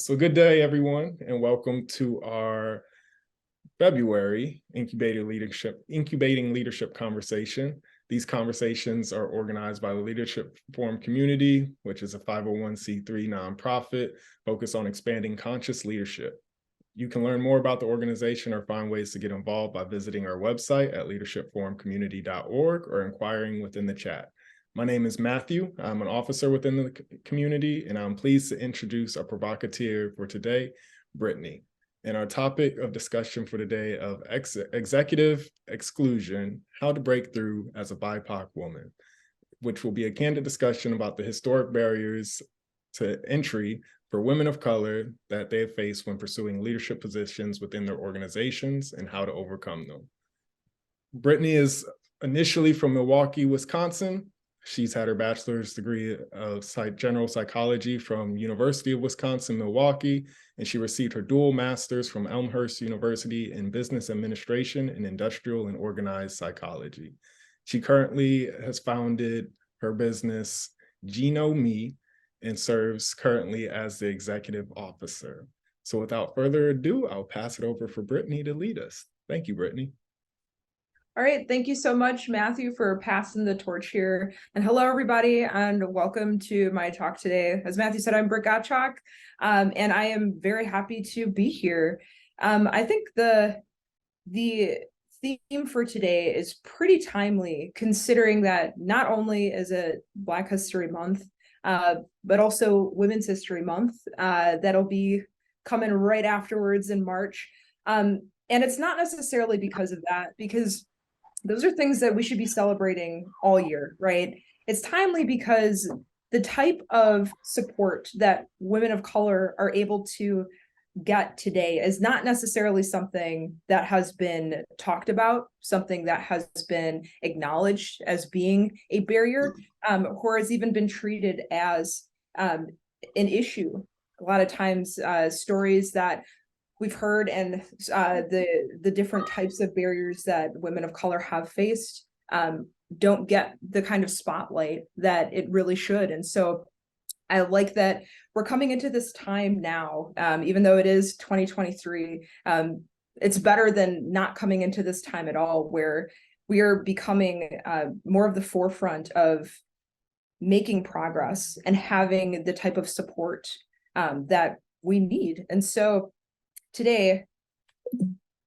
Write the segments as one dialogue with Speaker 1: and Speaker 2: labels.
Speaker 1: So good day, everyone, and welcome to our February Incubating Leadership conversation. These conversations are organized by the Leadership Forum community, which is a 501c3 nonprofit focused on expanding conscious leadership. You can learn more about the organization or find ways to get involved by visiting our website at leadershipforumcommunity.org or inquiring within the chat. My name is Matthew. I'm an officer within the community, and I'm pleased to introduce our provocateur for today, Brittany. And our topic of discussion for today of executive exclusion, how to break through as a BIPOC woman, which will be a candid discussion about the historic barriers to entry for women of color that they have faced when pursuing leadership positions within their organizations and how to overcome them. Brittany is initially from Milwaukee, Wisconsin. She's had her bachelor's degree of general psychology from University of Wisconsin-Milwaukee, and she received her dual master's from Elmhurst University in business administration and industrial and organized psychology. She currently has founded her business, Geno Me, and serves currently as the executive officer. So without further ado, I'll pass it over for Brittany to lead us. Thank you, Brittany.
Speaker 2: All right, thank you so much, Matthew, for passing the torch here. And hello, everybody, and welcome to my talk today. As Matthew said, I'm Britt Gottschalk, and I am very happy to be here. I think the theme for today is pretty timely, considering that not only is it Black History Month, but also Women's History Month that'll be coming right afterwards in March. And it's not necessarily because of that, because those are things that we should be celebrating all year, right? It's timely because the type of support that women of color are able to get today is not necessarily something that has been talked about, something that has been acknowledged as being a barrier, or has even been treated as an issue. A lot of times, stories that we've heard and the different types of barriers that women of color have faced don't get the kind of spotlight that it really should. And so I like that we're coming into this time now, even though it is 2023, it's better than not coming into this time at all, where we are becoming more of the forefront of making progress and having the type of support that we need. And so today,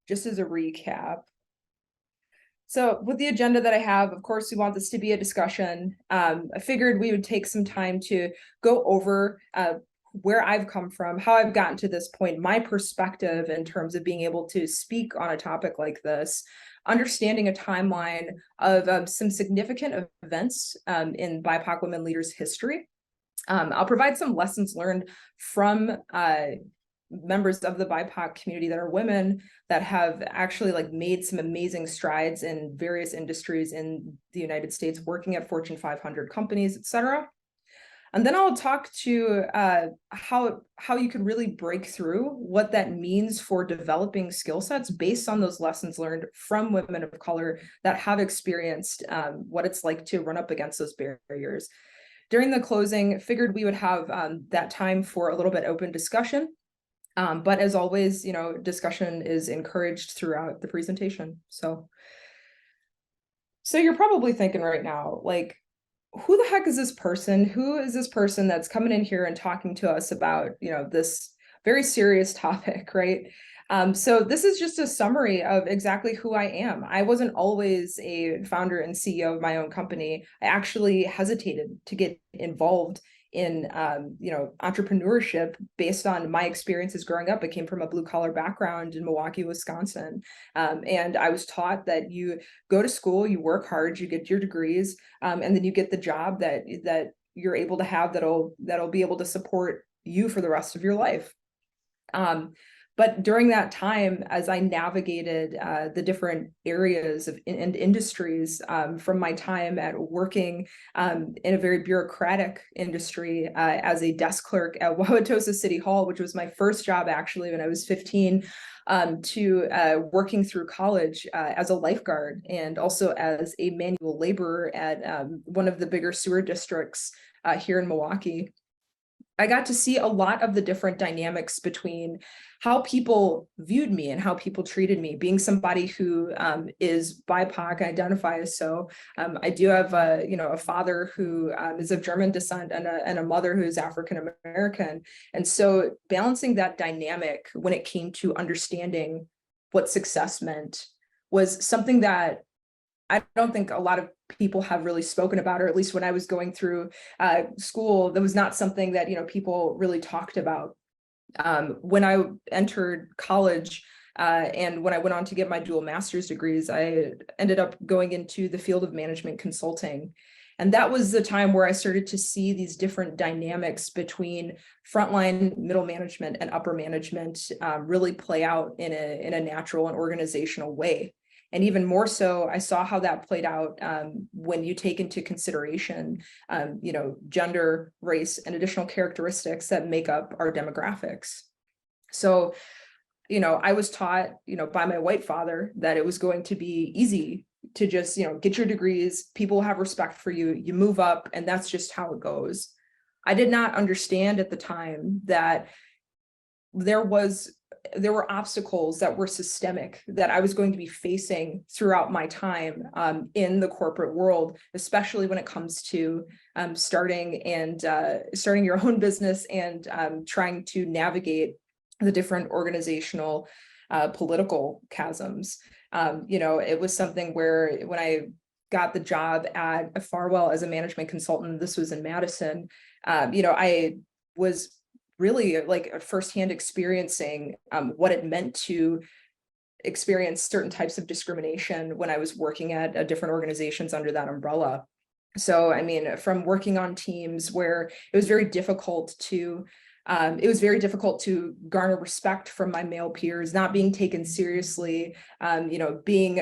Speaker 2: just as a recap, so with the agenda that I have, of course, we want this to be a discussion. I figured we would take some time to go over where I've come from, how I've gotten to this point, my perspective in terms of being able to speak on a topic like this, understanding a timeline of some significant events in BIPOC women leaders' history. I'll provide some lessons learned from members of the BIPOC community that are women that have actually made some amazing strides in various industries in the United States, working at Fortune 500 companies, etc. And then I'll talk to how you can really break through, what that means for developing skill sets based on those lessons learned from women of color that have experienced what it's like to run up against those barriers. During the closing, figured we would have that time for a little bit open discussion. But as always, discussion is encouraged throughout the presentation. So you're probably thinking right now, who the heck is this person? Who is this person that's coming in here and talking to us about, this very serious topic, right? So this is just a summary of exactly who I am. I wasn't always a founder and CEO of my own company. I actually hesitated to get involved in entrepreneurship based on my experiences growing up. I came from a blue-collar background in Milwaukee, Wisconsin. And I was taught that you go to school, you work hard, you get your degrees, and then you get the job that you're able to have that'll be able to support you for the rest of your life. But during that time, as I navigated the different areas and industries, from my time at working in a very bureaucratic industry as a desk clerk at Wauwatosa City Hall, which was my first job actually when I was 15, to working through college as a lifeguard and also as a manual laborer at one of the bigger sewer districts here in Milwaukee. I got to see a lot of the different dynamics between how people viewed me and how people treated me. Being somebody who is BIPOC, identify as so. I do have a father who is of German descent and a mother who is African American, and so balancing that dynamic when it came to understanding what success meant was something that I don't think a lot of people have really spoken about, or at least when I was going through school, that was not something that, people really talked about. When I entered college and when I went on to get my dual master's degrees, I ended up going into the field of management consulting. And that was the time where I started to see these different dynamics between frontline, middle management, and upper management really play out in a natural and organizational way. And even more so, I saw how that played out when you take into consideration, gender, race, and additional characteristics that make up our demographics. So, I was taught, by my white father that it was going to be easy to just, get your degrees, people have respect for you, you move up, and that's just how it goes. I did not understand at the time that there were obstacles that were systemic that I was going to be facing throughout my time in the corporate world, especially when it comes to starting your own business and trying to navigate the different organizational political chasms. It was something where when I got the job at Farwell as a management consultant, this was in Madison, I was really like firsthand experiencing what it meant to experience certain types of discrimination when I was working at different organizations under that umbrella. So, I mean, from working on teams where it was very difficult to garner respect from my male peers, not being taken seriously, being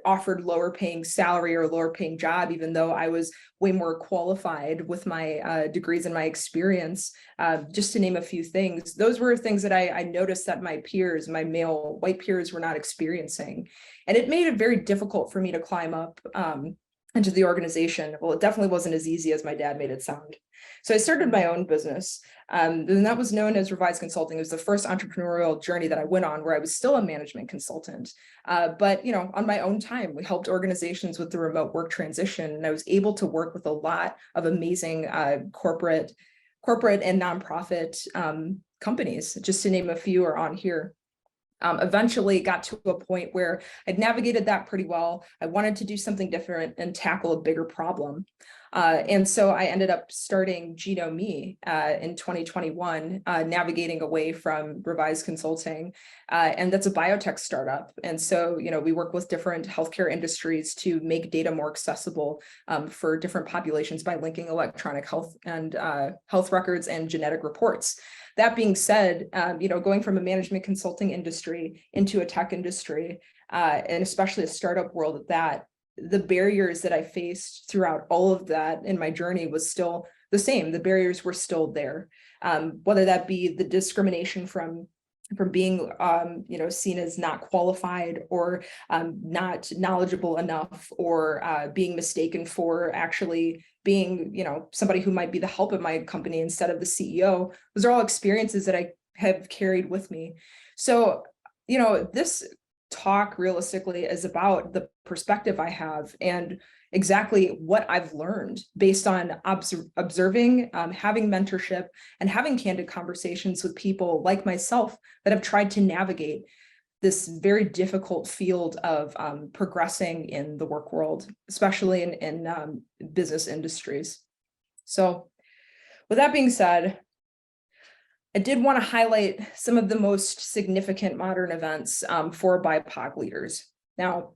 Speaker 2: offered lower paying salary or lower paying job, even though I was way more qualified with my degrees and my experience, just to name a few things. Those were things that I noticed that my peers, my male white peers, were not experiencing. And it made it very difficult for me to climb up into the organization. Well, it definitely wasn't as easy as my dad made it sound. So I started my own business, and that was known as Revised Consulting. It was the first entrepreneurial journey that I went on where I was still a management consultant. But, on my own time, we helped organizations with the remote work transition, and I was able to work with a lot of amazing corporate and nonprofit companies, just to name a few are on here. Eventually got to a point where I'd navigated that pretty well. I wanted to do something different and tackle a bigger problem. And so I ended up starting GenoMe in 2021, navigating away from Revised Consulting. And that's a biotech startup. And so, we work with different healthcare industries to make data more accessible for different populations by linking electronic health and health records and genetic reports. That being said, going from a management consulting industry into a tech industry, and especially a startup world at that, the barriers that I faced throughout all of that in my journey was still the same. The barriers were still there, whether that be the discrimination from being, seen as not qualified or not knowledgeable enough, or being mistaken for actually being, somebody who might be the help of my company instead of the CEO. Those are all experiences that I have carried with me. So, this talk realistically is about the perspective I have and exactly what I've learned based on observing, having mentorship, and having candid conversations with people like myself that have tried to navigate this very difficult field of progressing in the work world, especially in business industries. So with that being said, I did want to highlight some of the most significant modern events for BIPOC leaders. Now,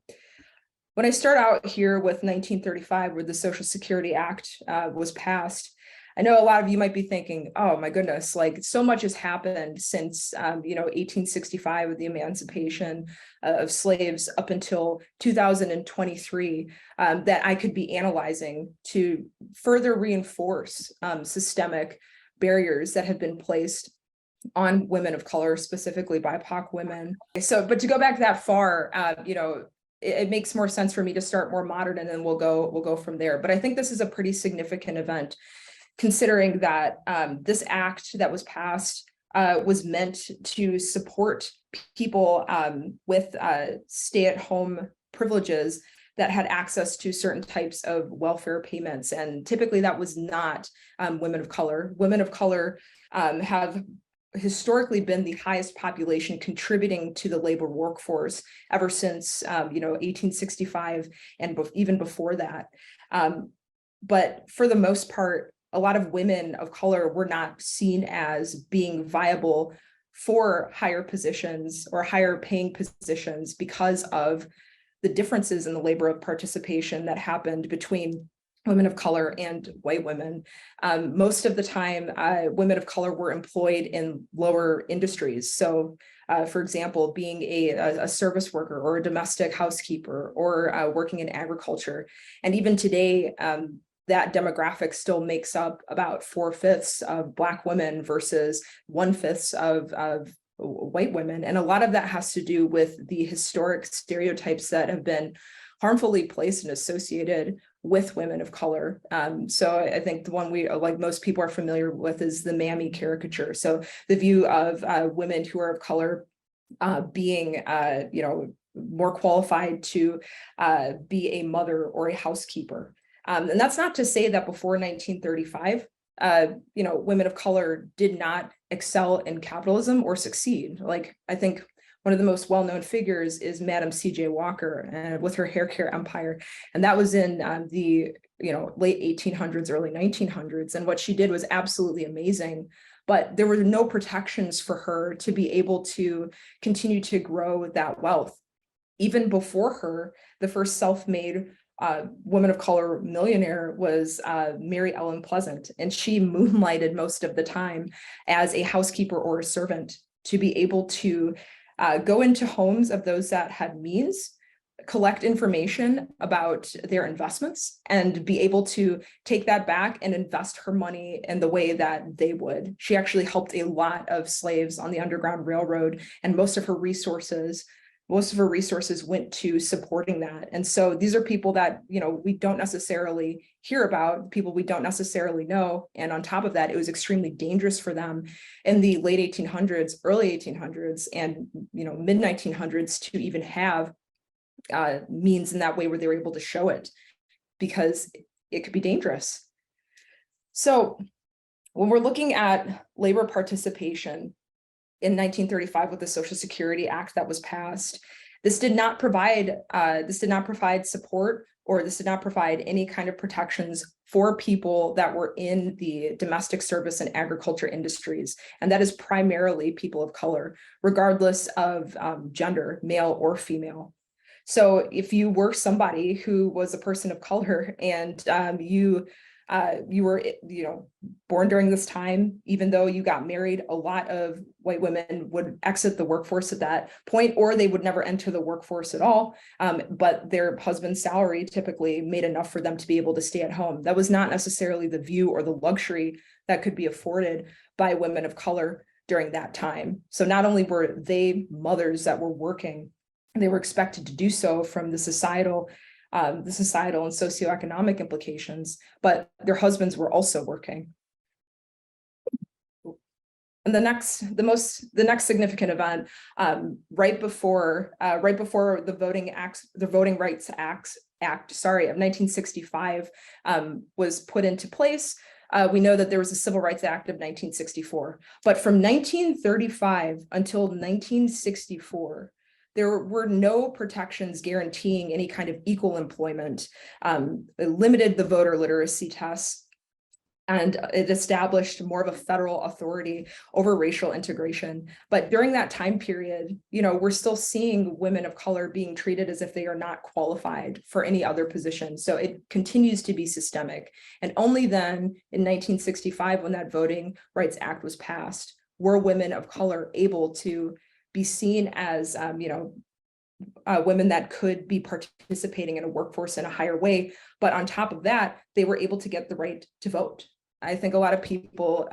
Speaker 2: when I start out here with 1935, where the Social Security Act was passed, I know a lot of you might be thinking, oh my goodness, like so much has happened since 1865 with the emancipation of slaves up until 2023 that I could be analyzing to further reinforce systemic barriers that have been placed on women of color, specifically BIPOC women. So, but to go back that far, it makes more sense for me to start more modern, and then we'll go from there. But I think this is a pretty significant event. considering that this act that was passed was meant to support people with stay-at-home privileges that had access to certain types of welfare payments. And typically that was not women of color. Women of color have historically been the highest population contributing to the labor workforce ever since 1865 and even before that. But for the most part, a lot of women of color were not seen as being viable for higher positions or higher paying positions because of the differences in the labor of participation that happened between women of color and white women. Most of the time, women of color were employed in lower industries. So, for example, being a service worker or a domestic housekeeper or working in agriculture. And even today, that demographic still makes up about 4/5 of Black women versus 1/5 of white women. And a lot of that has to do with the historic stereotypes that have been harmfully placed and associated with women of color. So I think the one we, like most people are familiar with, is the mammy caricature. So the view of women who are of color being, more qualified to be a mother or a housekeeper. And that's not to say that before 1935, women of color did not excel in capitalism or succeed. Like, I think one of the most well-known figures is Madam C.J. Walker with her hair care empire. And that was in the late 1800s, early 1900s. And what she did was absolutely amazing. But there were no protections for her to be able to continue to grow that wealth. Even before her, the first self-made woman of color millionaire was Mary Ellen Pleasant, and she moonlighted most of the time as a housekeeper or a servant to be able to go into homes of those that had means, collect information about their investments, and be able to take that back and invest her money in the way that they would. She actually helped a lot of slaves on the Underground Railroad, and most of her resources went to supporting that. And so these are people that, we don't necessarily hear about, people we don't necessarily know. And on top of that, it was extremely dangerous for them in the late 1800s, early 1800s, and, mid 1900s to even have means in that way where they were able to show it, because it could be dangerous. So when we're looking at labor participation, in 1935 with the Social Security Act that was passed, this did not provide support, or this did not provide any kind of protections for people that were in the domestic service and agriculture industries. And that is primarily people of color, regardless of gender, male or female. So if you were somebody who was a person of color and you were, born during this time, even though you got married, a lot of white women would exit the workforce at that point, or they would never enter the workforce at all. But their husband's salary typically made enough for them to be able to stay at home. That was not necessarily the view or the luxury that could be afforded by women of color during that time. So not only were they mothers that were working, they were expected to do so from the societal and socioeconomic implications, but their husbands were also working. And the next significant event, right before the Voting Rights Act of 1965 was put into place. We know that there was a Civil Rights Act of 1964, but from 1935 until 1964, there were no protections guaranteeing any kind of equal employment. It limited the voter literacy tests, and it established more of a federal authority over racial integration. But during that time period, we're still seeing women of color being treated as if they are not qualified for any other position. So it continues to be systemic. And only then in 1965, when that Voting Rights Act was passed, were women of color able to be seen as women that could be participating in a workforce in a higher way. But on top of that, they were able to get the right to vote. I think a lot of people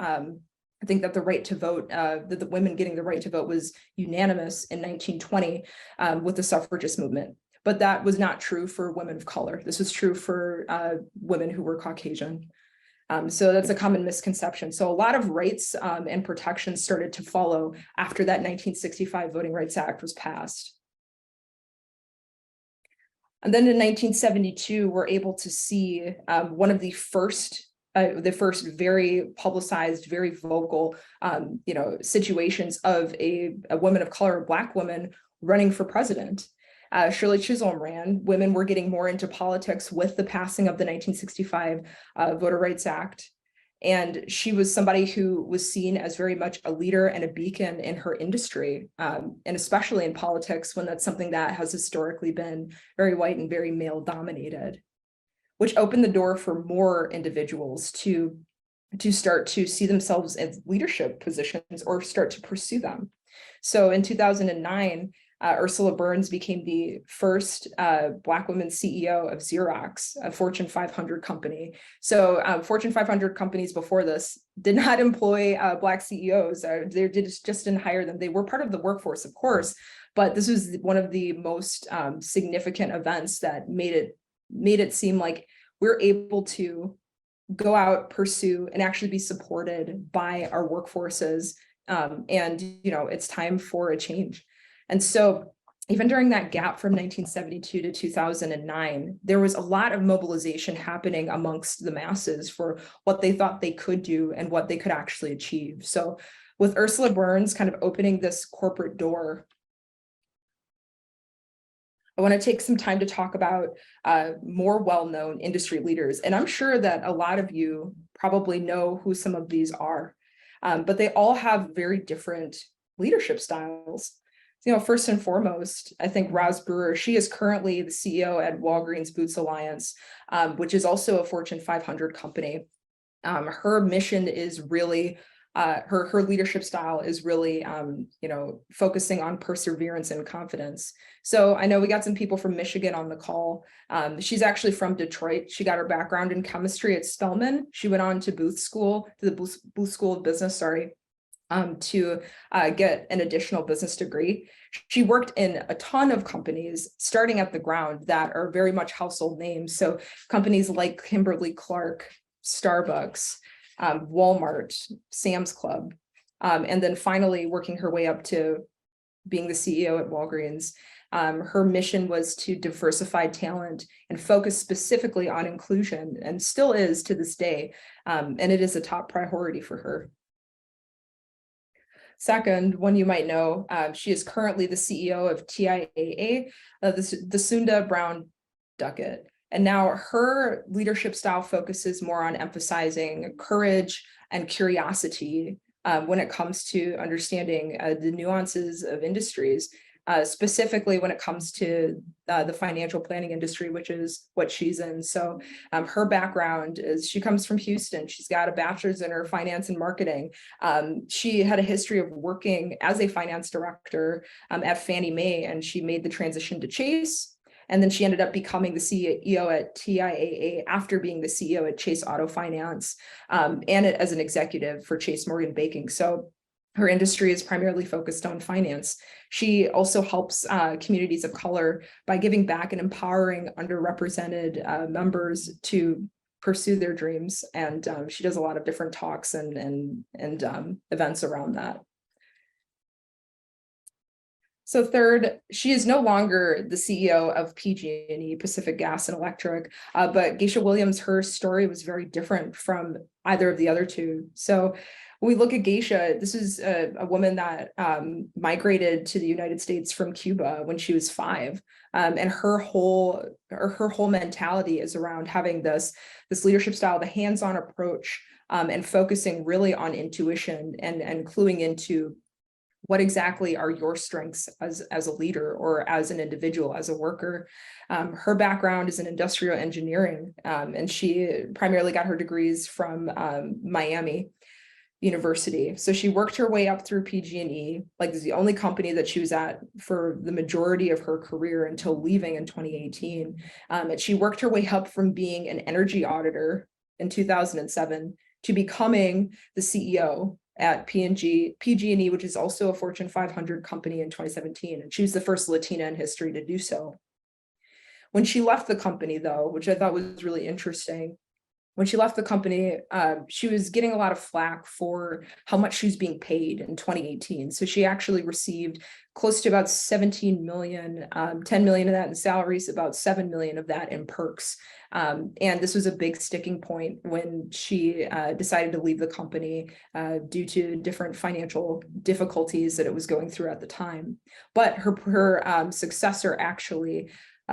Speaker 2: think that the right to vote, that the women getting the right to vote was unanimous in 1920 with the suffragist movement. But that was not true for women of color. This was true for women who were Caucasian. So that's a common misconception. So a lot of rights and protections started to follow after that 1965 Voting Rights Act was passed. And then in 1972, we're able to see one of the first very publicized, very vocal, situations of a woman of color, a Black woman running for president. Shirley Chisholm ran. Women were getting more into politics with the passing of the 1965 Voter Rights Act. And she was somebody who was seen as very much a leader and a beacon in her industry, and especially in politics, when that's something that has historically been very white and very male dominated, which opened the door for more individuals to start to see themselves in leadership positions or start to pursue them. So in 2009, Ursula Burns became the first Black woman CEO of Xerox, a Fortune 500 company. So Fortune 500 companies before this did not employ Black CEOs. They just didn't hire them. They were part of the workforce, of course, but this was one of the most significant events that made it seem like we're able to go out, pursue, and actually be supported by our workforces. And it's time for a change. And so even during that gap from 1972 to 2009, there was a lot of mobilization happening amongst the masses for what they thought they could do and what they could actually achieve. So with Ursula Burns kind of opening this corporate door, I want to take some time to talk about more well-known industry leaders. And I'm sure that a lot of you probably know who some of these are, but they all have very different leadership styles. First and foremost, I think Roz Brewer, she is currently the CEO at Walgreens Boots Alliance, which is also a Fortune 500 company. Her mission is really, her leadership style is really, focusing on perseverance and confidence. So I know we got some people from Michigan on the call. She's actually from Detroit. She got her background in chemistry at Spelman. She went on to Booth School, to the Booth School of Business, to get an additional business degree. She worked in a ton of companies starting at the ground that are very much household names. So companies like Kimberly-Clark, Starbucks, Walmart, Sam's Club, and then finally working her way up to being the CEO at Walgreens. Her mission was to diversify talent and focus specifically on inclusion, and still is to this day, and it is a top priority for her. Second, one you might know, she is currently the CEO of TIAA, the Sunda Brown Duckett. And now her leadership style focuses more on emphasizing courage and curiosity when it comes to understanding the nuances of industries, specifically when it comes to the financial planning industry, which is what she's in. So her background is she comes from Houston. She's got a bachelor's in her finance and marketing. She had a history of working as a finance director at Fannie Mae, and she made the transition to Chase. And then she ended up becoming the CEO at TIAA after being the CEO at Chase Auto Finance, and as an executive for Chase Morgan Banking. So her industry is primarily focused on finance. She also helps communities of color by giving back and empowering underrepresented members to pursue their dreams. And she does a lot of different talks and events around that. So third, she is no longer the CEO of PG&E, Pacific Gas and Electric, but Geisha Williams, her story was very different from either of the other two. So when we look at Geisha, this is a woman that migrated to the United States from Cuba when she was 5. And her whole mentality is around having this leadership style, the hands-on approach, and focusing really on intuition and cluing into what exactly are your strengths as a leader or as an individual, as a worker. Her background is in industrial engineering, and she primarily got her degrees from Miami University. So she worked her way up through PG&E, like the only company that she was at for the majority of her career until leaving in 2018. And she worked her way up from being an energy auditor in 2007 to becoming the CEO at PG&E, which is also a Fortune 500 company, in 2017. And she was the first Latina in history to do so. When she left the company, though, which I thought was really interesting, when she left the company, she was getting a lot of flack for how much she was being paid in 2018. So she actually received close to about 17 million, 10 million of that in salaries, about 7 million of that in perks. And this was a big sticking point when she decided to leave the company due to different financial difficulties that it was going through at the time. But her successor, actually,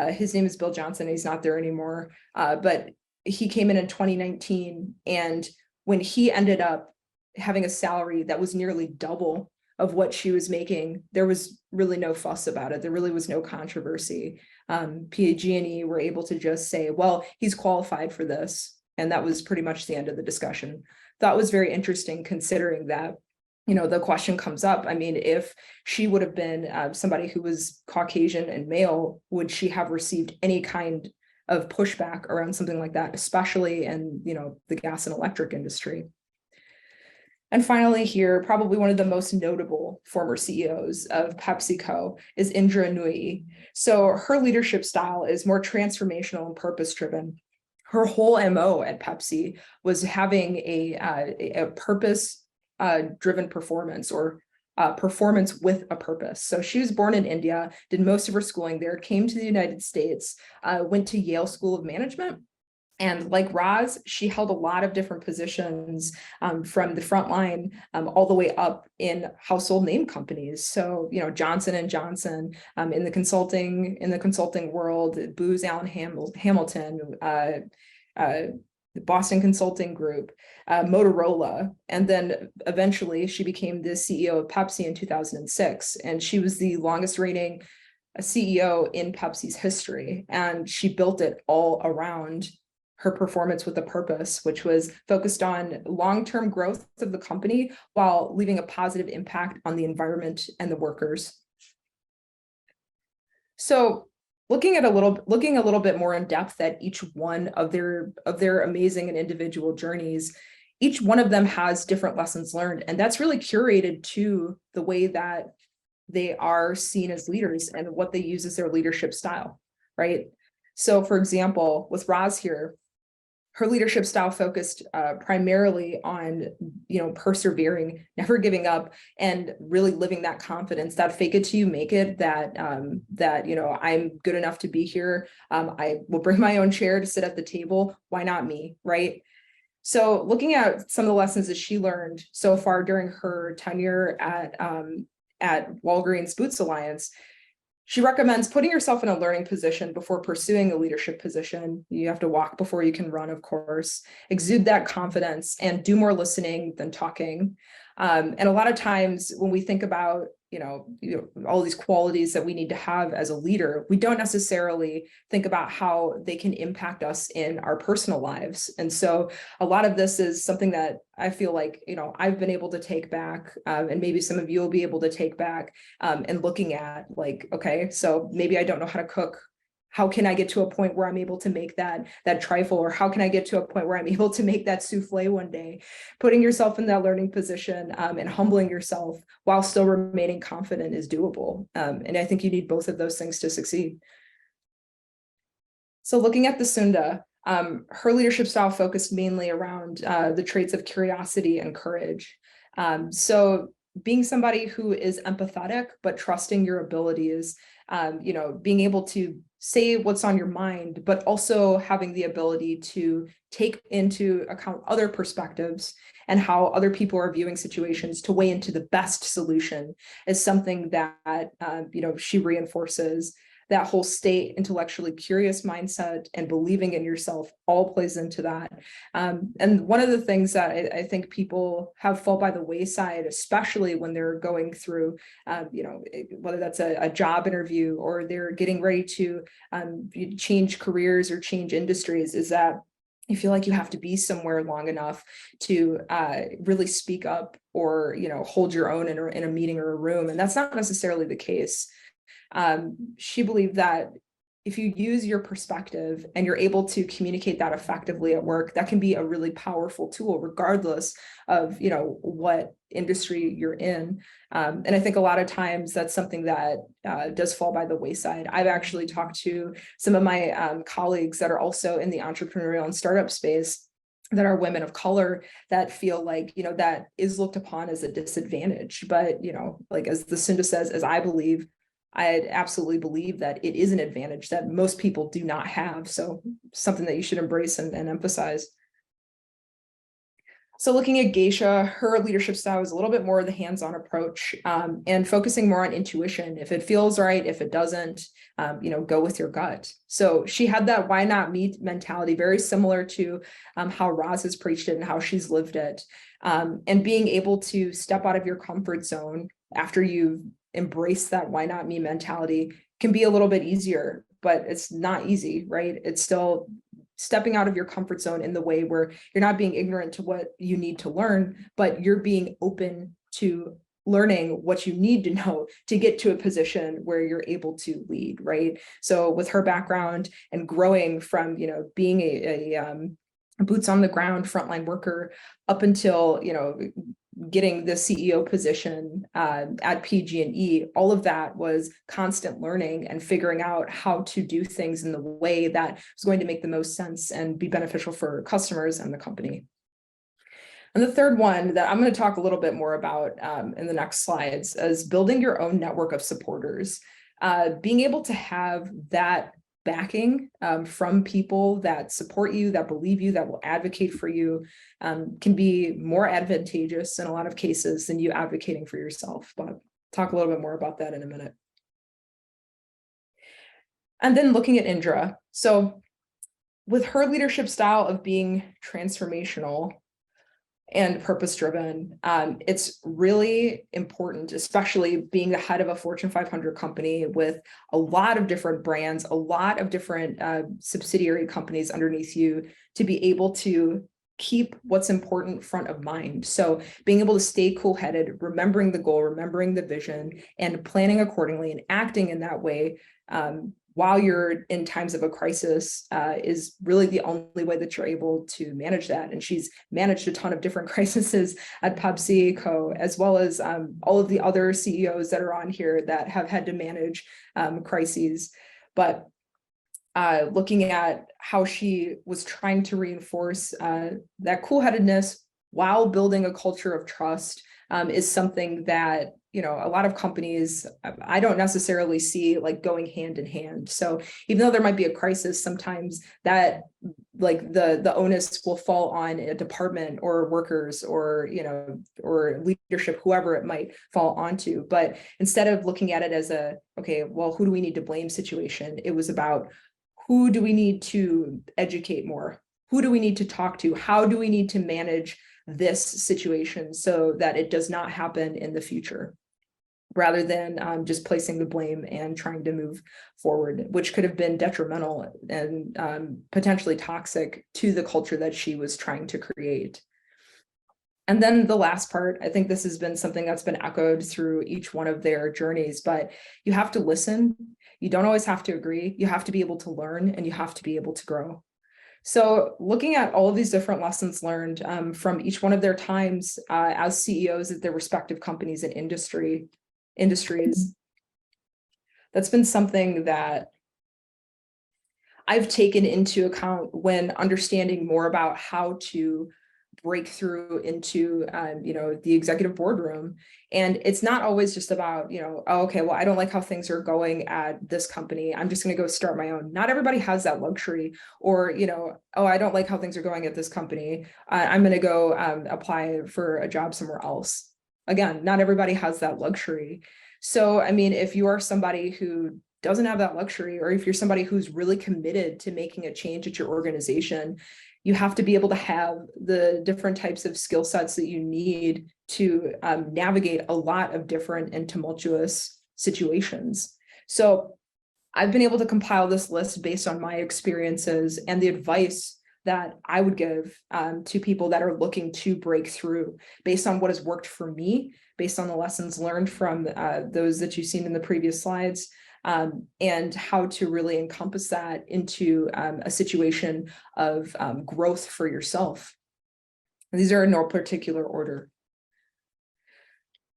Speaker 2: his name is Bill Johnson. He's not there anymore, but he came in 2019, and when he ended up having a salary that was nearly double of what she was making, there was really no fuss about it. There really was no controversy. PAG&E were able to just say, well, he's qualified for this. And that was pretty much the end of the discussion. That was very interesting, considering that, you know, the question comes up. I mean, if she would have been somebody who was Caucasian and male, would she have received any kind of pushback around something like that, especially in, you know, the gas and electric industry? And finally here, probably one of the most notable former CEOs of PepsiCo is Indra Nooyi. So her leadership style is more transformational and purpose-driven. Her whole MO at Pepsi was having a purpose-driven performance, or performance with a purpose. So she was born in India, did most of her schooling there, came to the United States, went to Yale School of Management. And like Roz, she held a lot of different positions from the front line all the way up in household name companies. So, you know, Johnson and Johnson in the consulting world, Booz Allen Hamilton, the Boston Consulting Group, Motorola, and then eventually she became the CEO of Pepsi in 2006, and she was the longest reigning CEO in Pepsi's history, and she built it all around her performance with a purpose, which was focused on long-term growth of the company while leaving a positive impact on the environment and the workers. So looking a little bit more in depth at each one of their amazing and individual journeys, each one of them has different lessons learned, and that's really curated to the way that they are seen as leaders and what they use as their leadership style, right? So for example, with Roz here, her leadership style focused primarily on, you know, persevering, never giving up, and really living that confidence, that fake it till you make it, that you know, I'm good enough to be here. I will bring my own chair to sit at the table. Why not me, right? So looking at some of the lessons that she learned so far during her tenure at Walgreens Boots Alliance, she recommends putting yourself in a learning position before pursuing a leadership position. You have to walk before you can run, of course. Exude that confidence and do more listening than talking. And a lot of times when we think about, you know, all these qualities that we need to have as a leader, we don't necessarily think about how they can impact us in our personal lives. And so a lot of this is something that I feel like, you know, I've been able to take back, and maybe some of you will be able to take back, and looking at like, okay, so maybe I don't know how to cook. How can I get to a point where I'm able to make that trifle, or how can I get to a point where I'm able to make that souffle one day? Putting yourself in that learning position and humbling yourself while still remaining confident is doable. And I think you need both of those things to succeed. So looking at the Sunda, her leadership style focused mainly around the traits of curiosity and courage. So being somebody who is empathetic, but trusting your abilities, you know, being able to say what's on your mind, but also having the ability to take into account other perspectives and how other people are viewing situations to weigh into the best solution is something that, you know, she reinforces. That whole stay intellectually curious mindset and believing in yourself all plays into that. And one of the things that I think people have fall by the wayside, especially when they're going through, you know, whether that's a job interview or they're getting ready to change careers or change industries, is that you feel like you have to be somewhere long enough to really speak up or, you know, hold your own in a meeting or a room. And that's not necessarily the case. She believed that if you use your perspective and you're able to communicate that effectively at work, that can be a really powerful tool, regardless of, you know, what industry you're in. And I think a lot of times that's something that does fall by the wayside. I've actually talked to some of my colleagues that are also in the entrepreneurial and startup space. that are women of color that feel like, that is looked upon as a disadvantage. But, like as Lucinda says, as I absolutely believe that it is an advantage that most people do not have. So something that you should embrace and emphasize. So looking at Geisha, her leadership style is a little bit more of the hands-on approach, and focusing more on intuition. If it feels right, if it doesn't, go with your gut. So she had that why not me mentality, very similar to how Roz has preached it and how she's lived it. And being able to step out of your comfort zone after you've embraced that why not me mentality can be a little bit easier, but it's not easy, right? It's still stepping out of your comfort zone in the way where you're not being ignorant to what you need to learn, but you're being open to learning what you need to know to get to a position where you're able to lead, right? So with her background and growing from, being a boots on the ground frontline worker up until, getting the CEO position at PG&E, all of that was constant learning and figuring out how to do things in the way that was going to make the most sense and be beneficial for customers and the company. And the third one that I'm going to talk a little bit more about in the next slides is building your own network of supporters. Being able to have that backing from people that support you, that believe you, that will advocate for you, can be more advantageous in a lot of cases than you advocating for yourself. But I'll talk a little bit more about that in a minute. And then looking at Indra. So with her leadership style of being transformational and purpose-driven, it's really important, especially being the head of a Fortune 500 company with a lot of different brands, a lot of different subsidiary companies underneath you, to be able to keep what's important front of mind. So being able to stay cool-headed, remembering the goal, remembering the vision, and planning accordingly and acting in that way while you're in times of a crisis is really the only way that you're able to manage that. And she's managed a ton of different crises at PepsiCo, as well as all of the other CEOs that are on here that have had to manage crises. But looking at how she was trying to reinforce that cool-headedness while building a culture of trust is something that, a lot of companies, I don't necessarily see like going hand in hand. So even though there might be a crisis, sometimes that like the onus will fall on a department or workers or, or leadership, whoever it might fall onto. But instead of looking at it as okay, well, who do we need to blame situation? It was about who do we need to educate more? Who do we need to talk to? How do we need to manage this situation so that it does not happen in the future, rather than just placing the blame and trying to move forward, which could have been detrimental and potentially toxic to the culture that she was trying to create. And then the last part, I think this has been something that's been echoed through each one of their journeys, but you have to listen. You don't always have to agree. You have to be able to learn, and you have to be able to grow. So looking at all of these different lessons learned from each one of their times as CEOs at their respective companies and industries, that's been something that I've taken into account when understanding more about how to break through into the executive boardroom. And it's not always just about oh, okay, well, I don't like how things are going at this company, I'm just going to go start my own. Not everybody has that luxury. Or oh, I don't like how things are going at this company, I'm going to go apply for a job somewhere else. Again, not everybody has that luxury. So I mean, if you are somebody who doesn't have that luxury, or if you're somebody who's really committed to making a change at your organization, you have to be able to have the different types of skill sets that you need to navigate a lot of different and tumultuous situations. So I've been able to compile this list based on my experiences and the advice that I would give to people that are looking to break through, based on what has worked for me, based on the lessons learned from those that you've seen in the previous slides, and how to really encompass that into a situation of growth for yourself. And these are in no particular order.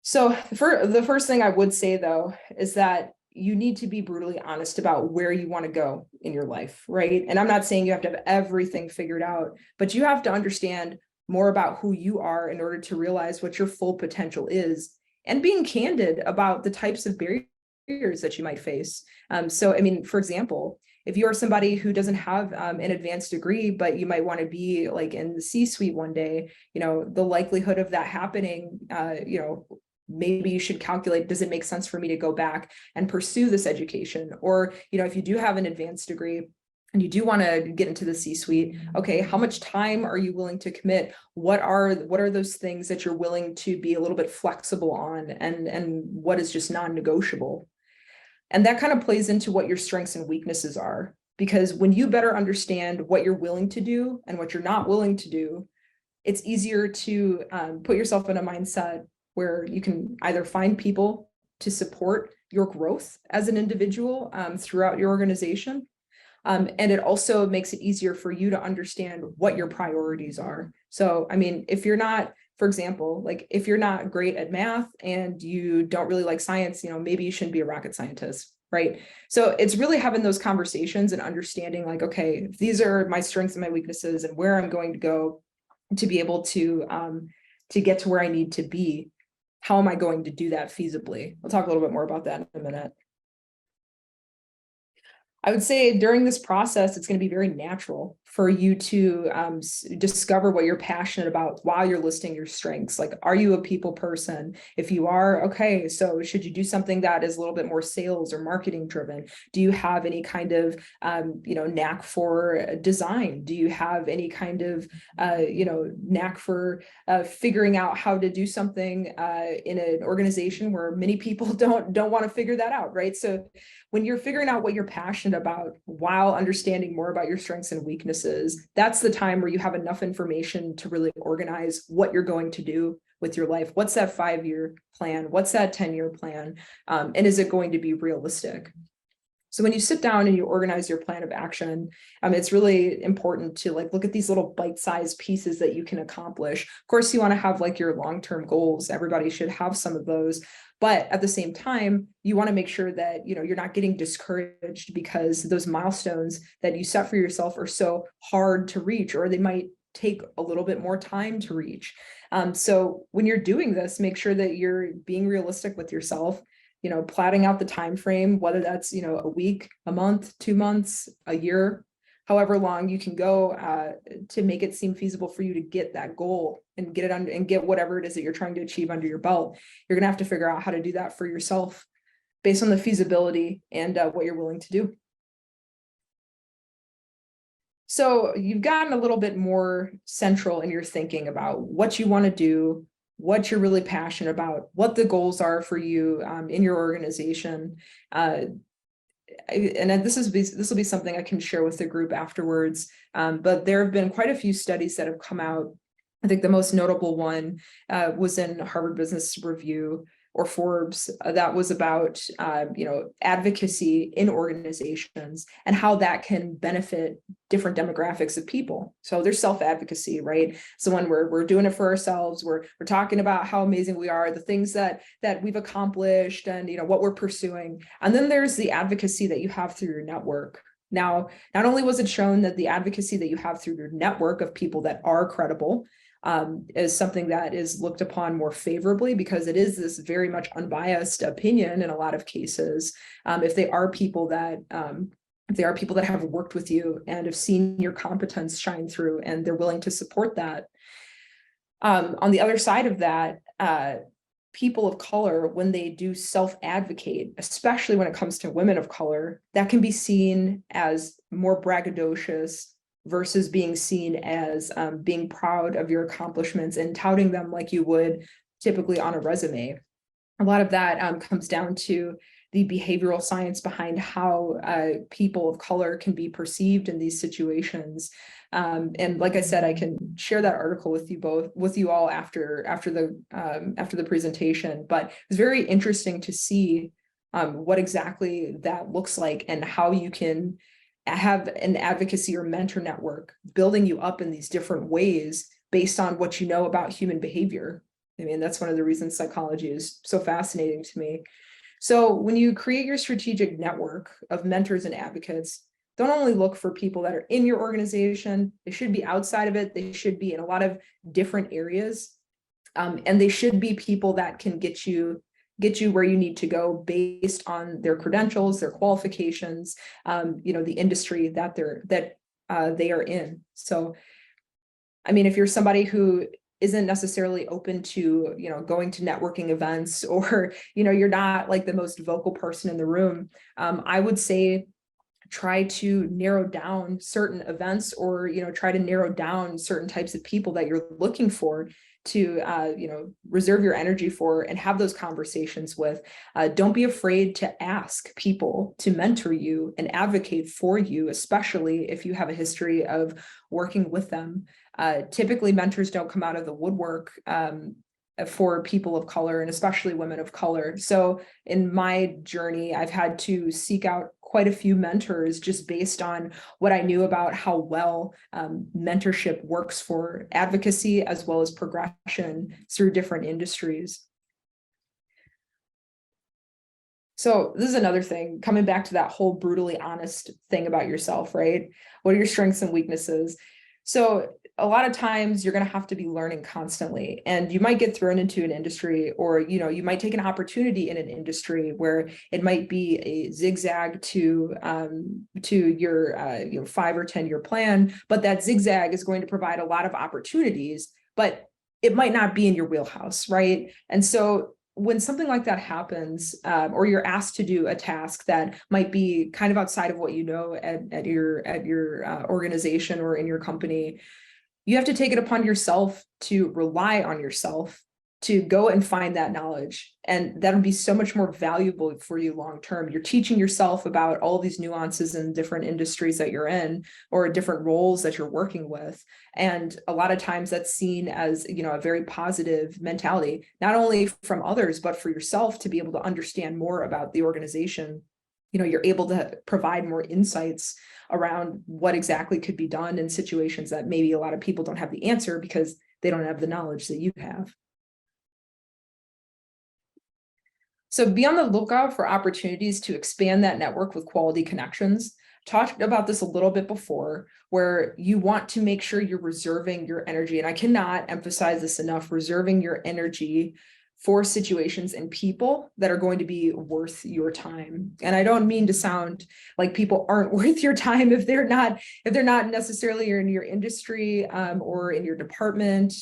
Speaker 2: So for the first thing I would say, though, is that you need to be brutally honest about where you want to go in your life, right? And I'm not saying you have to have everything figured out, but you have to understand more about who you are in order to realize what your full potential is, and being candid about the types of barriers that you might face. So, I mean, for example, if you're somebody who doesn't have an advanced degree, but you might want to be like in the C-suite one day, you know, the likelihood of that happening, you know, maybe you should calculate, does it make sense for me to go back and pursue this education? Or, you know, if you do have an advanced degree and you do want to get into the C-suite, okay, how much time are you willing to commit? What are those things that you're willing to be a little bit flexible on, and what is just non-negotiable? And that kind of plays into what your strengths and weaknesses are, because when you better understand what you're willing to do and what you're not willing to do, it's easier to put yourself in a mindset where you can either find people to support your growth as an individual throughout your organization. And it also makes it easier for you to understand what your priorities are. So, I mean, if you're not, for example, like if you're not great at math and you don't really like science, you know, maybe you shouldn't be a rocket scientist, right? So it's really having those conversations and understanding like, okay, these are my strengths and my weaknesses and where I'm going to go to be able to get to where I need to be. How am I going to do that feasibly? I'll talk a little bit more about that in a minute. I would say during this process, it's going to be very natural for you to discover what you're passionate about while you're listing your strengths. Like, are you a people person? If you are, okay, so should you do something that is a little bit more sales or marketing driven? Do you have any kind of, knack for design? Do you have any kind of, knack for figuring out how to do something in an organization where many people don't want to figure that out, right? So when you're figuring out what you're passionate about while understanding more about your strengths and weaknesses, that's the time where you have enough information to really organize what you're going to do with your life. What's that 5-year plan? What's that 10-year plan? And is it going to be realistic? So when you sit down and you organize your plan of action, it's really important to look at these little bite-sized pieces that you can accomplish. Of course, you want to have your long-term goals. Everybody should have some of those. But at the same time, you want to make sure that you're not getting discouraged because those milestones that you set for yourself are so hard to reach, or they might take a little bit more time to reach. So when you're doing this, make sure that you're being realistic with yourself, plotting out the time frame, whether that's a week, a month, 2 months, a year, however long you can go to make it seem feasible for you to get that goal and get it under and get whatever it is that you're trying to achieve under your belt. You're gonna have to figure out how to do that for yourself based on the feasibility and what you're willing to do. So you've gotten a little bit more central in your thinking about what you want to do, what you're really passionate about, what the goals are for you in your organization. And this will be something I can share with the group afterwards. But there have been quite a few studies that have come out. I think the most notable one was in Harvard Business Review or Forbes that was about advocacy in organizations and how that can benefit different demographics of people. So there's self-advocacy, right? So when we're doing it for ourselves, we're talking about how amazing we are, the things that we've accomplished, and what we're pursuing. And then there's the advocacy that you have through your network. Now, not only was it shown that the advocacy that you have through your network of people that are credible is something that is looked upon more favorably, because it is this very much unbiased opinion in a lot of cases. If they are people that have worked with you and have seen your competence shine through, and they're willing to support that. On the other side of that, people of color, when they do self-advocate, especially when it comes to women of color, that can be seen as more braggadocious versus being seen as being proud of your accomplishments and touting them like you would typically on a resume. A lot of that comes down to the behavioral science behind how people of color can be perceived in these situations. And like I said, I can share that article with you all after the presentation. But it's very interesting to see what exactly that looks like and how you can have an advocacy or mentor network building you up in these different ways based on what you know about human behavior. I mean, that's one of the reasons psychology is so fascinating to me. So when you create your strategic network of mentors and advocates, don't only look for people that are in your organization. They should be outside of it. They should be in a lot of different areas. And they should be people that can get you where you need to go based on their credentials, their qualifications, the industry that they are in. So, I mean, if you're somebody who isn't necessarily open to, going to networking events, or, you're not like the most vocal person in the room, I would say try to narrow down certain events, or try to narrow down certain types of people that you're looking for to reserve your energy for and have those conversations with. Don't be afraid to ask people to mentor you and advocate for you, especially if you have a history of working with them. Typically mentors don't come out of the woodwork for people of color, and especially women of color. So in my journey, I've had to seek out quite a few mentors just based on what I knew about how well mentorship works for advocacy as well as progression through different industries. So this is another thing, coming back to that whole brutally honest thing about yourself, right? What are your strengths and weaknesses? So a lot of times you're going to have to be learning constantly, and you might get thrown into an industry, or you might take an opportunity in an industry where it might be a zigzag to your 5 or 10 year plan, but that zigzag is going to provide a lot of opportunities, but it might not be in your wheelhouse, right? And so when something like that happens, or you're asked to do a task that might be kind of outside of what you know at your organization or in your company, you have to take it upon yourself to rely on yourself to go and find that knowledge. And that'll be so much more valuable for you long term. You're teaching yourself about all these nuances in different industries that you're in, or different roles that you're working with. And a lot of times that's seen as, a very positive mentality, not only from others, but for yourself to be able to understand more about the organization. You're able to provide more insights around what exactly could be done in situations that maybe a lot of people don't have the answer because they don't have the knowledge that you have. So be on the lookout for opportunities to expand that network with quality connections. Talked about this a little bit before, where you want to make sure you're reserving your energy. And I cannot emphasize this enough, reserving your energy for situations and people that are going to be worth your time. And I don't mean to sound like people aren't worth your time if they're not necessarily in your industry, or in your department,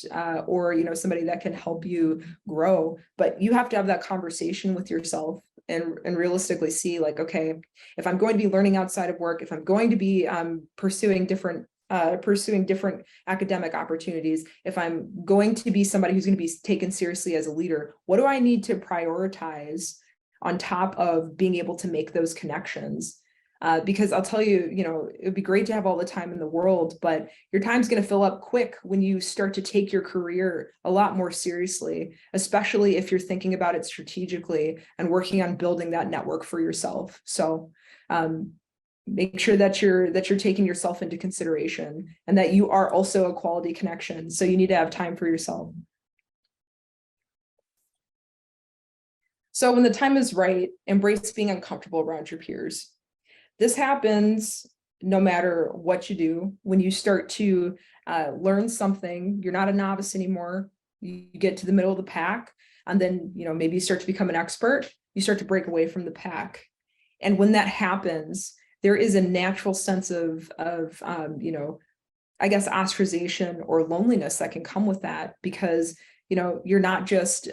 Speaker 2: or somebody that can help you grow. But you have to have that conversation with yourself and realistically see, like, okay, if I'm going to be learning outside of work, if I'm going to be pursuing different academic opportunities, if I'm going to be somebody who's going to be taken seriously as a leader, what do I need to prioritize on top of being able to make those connections? Because I'll tell you, it would be great to have all the time in the world, but your time's going to fill up quick when you start to take your career a lot more seriously, especially if you're thinking about it strategically and working on building that network for yourself. So, make sure that you're taking yourself into consideration, and that you are also a quality connection. So you need to have time for yourself. So when the time is right, embrace being uncomfortable around your peers. This happens no matter what you do. When you start to learn something, you're not a novice anymore. You get to the middle of the pack, and then maybe you start to become an expert. You start to break away from the pack, and when that happens, there is a natural sense of I guess ostracization or loneliness that can come with that, because you're not just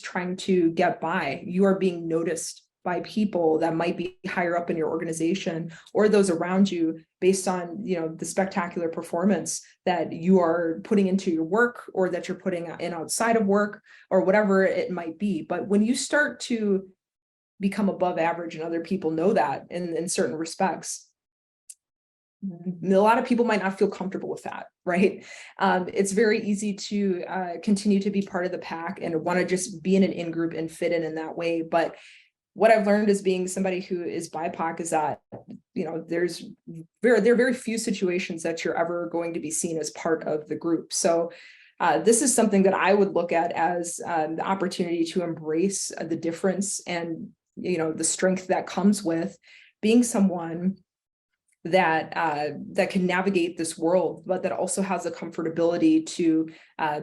Speaker 2: trying to get by. You are being noticed by people that might be higher up in your organization or those around you based on the spectacular performance that you are putting into your work, or that you're putting in outside of work, or whatever it might be. But when you start to become above average, and other people know that in certain respects, a lot of people might not feel comfortable with that, right? It's very easy to continue to be part of the pack and want to just be in an in-group and fit in that way. But what I've learned as being somebody who is BIPOC is that, there are very few situations that you're ever going to be seen as part of the group. So this is something that I would look at as the opportunity to embrace the difference and the strength that comes with being someone that that can navigate this world, but that also has a comfortability to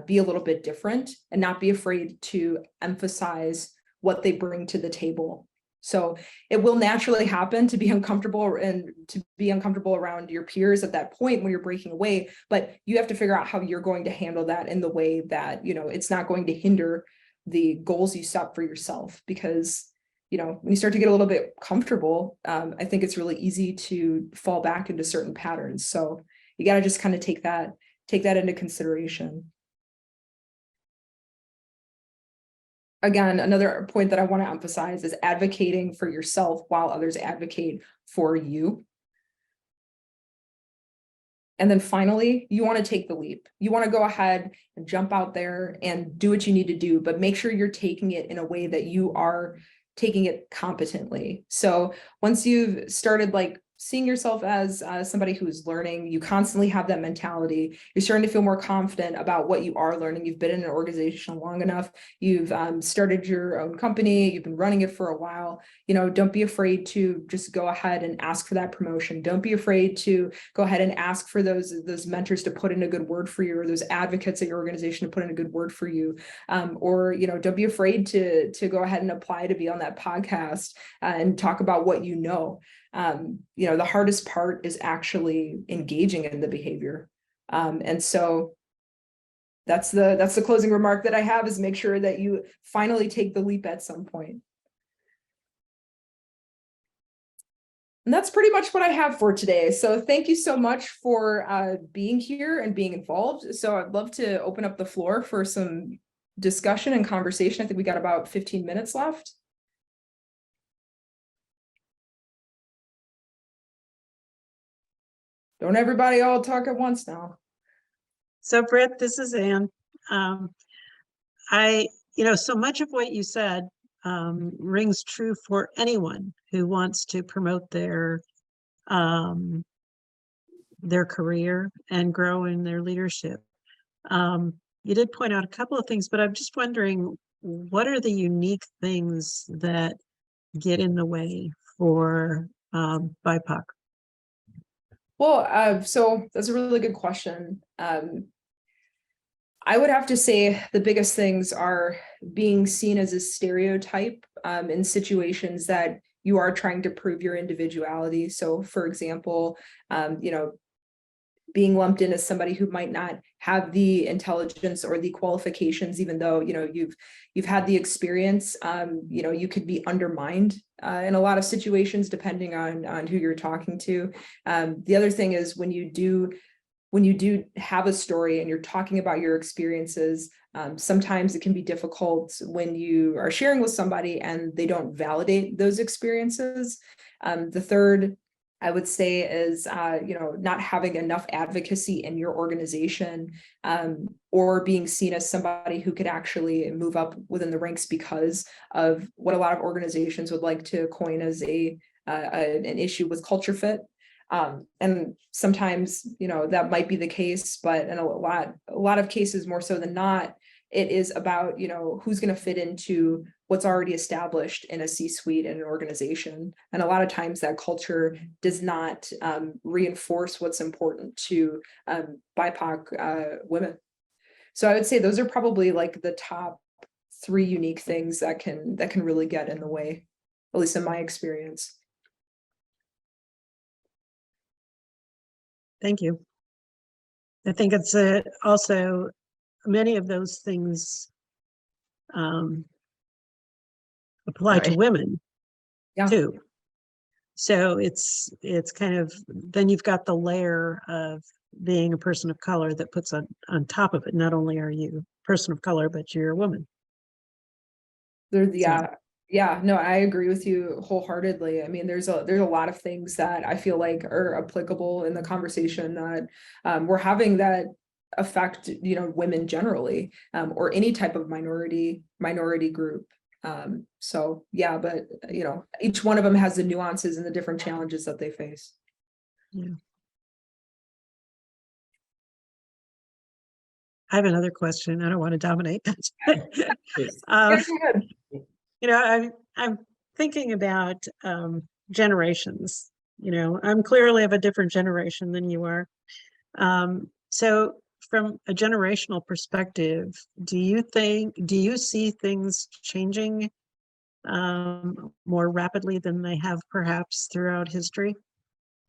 Speaker 2: be a little bit different and not be afraid to emphasize what they bring to the table. So it will naturally happen to be uncomfortable and to be uncomfortable around your peers at that point when you're breaking away, but you have to figure out how you're going to handle that in the way that, it's not going to hinder the goals you set for yourself. Because when you start to get a little bit comfortable, I think it's really easy to fall back into certain patterns. So you got to just kind of take that into consideration. Again, another point that I want to emphasize is advocating for yourself while others advocate for you. And then finally, you want to take the leap. You want to go ahead and jump out there and do what you need to do, but make sure you're taking it in a way that you are taking it competently. So once you've started seeing yourself as somebody who's learning, you constantly have that mentality. You're starting to feel more confident about what you are learning. You've been in an organization long enough. You've started your own company. You've been running it for a while. Don't be afraid to just go ahead and ask for that promotion. Don't be afraid to go ahead and ask for those mentors to put in a good word for you, or those advocates at your organization to put in a good word for you. Or don't be afraid to go ahead and apply to be on that podcast and talk about what you know. The hardest part is actually engaging in the behavior. And so that's the closing remark that I have, is make sure that you finally take the leap at some point. And that's pretty much what I have for today. So thank you so much for being here and being involved. So I'd love to open up the floor for some discussion and conversation. I think we got about 15 minutes left. Don't everybody all talk at once now.
Speaker 3: So Britt, this is Anne. So much of what you said rings true for anyone who wants to promote their career and grow in their leadership. You did point out a couple of things, but I'm just wondering, what are the unique things that get in the way for BIPOC?
Speaker 2: Well, so that's a really good question. I would have to say the biggest things are being seen as a stereotype in situations that you are trying to prove your individuality. So, for example, being lumped in as somebody who might not have the intelligence or the qualifications, even though you've had the experience. You could be undermined in a lot of situations depending on who you're talking to. The other thing is when you do have a story and you're talking about your experiences, sometimes it can be difficult when you are sharing with somebody and they don't validate those experiences. The third, I would say, is not having enough advocacy in your organization, or being seen as somebody who could actually move up within the ranks because of what a lot of organizations would like to coin as an issue with culture fit. And sometimes, that might be the case, but in a lot of cases, more so than not, it is about, who's going to fit into what's already established in a C-suite in an organization. And a lot of times that culture does not reinforce what's important to BIPOC women. So I would say those are probably the top 3 unique things that can really get in the way, at least in my experience.
Speaker 3: Thank you. I think it's also many of those things apply to women too. So it's kind of, then you've got the layer of being a person of color that puts on top of it. Not only are you a person of color, but you're a woman.
Speaker 2: Yeah, no, I agree with you wholeheartedly. I mean, there's a lot of things that I feel like are applicable in the conversation that we're having that affect, women generally, or any type of minority group. So yeah, but each one of them has the nuances and the different challenges that they face.
Speaker 3: Yeah. I have another question. I don't want to dominate that. I'm thinking about generations, I'm clearly of a different generation than you are. So from a generational perspective, do you see things changing more rapidly than they have perhaps throughout history?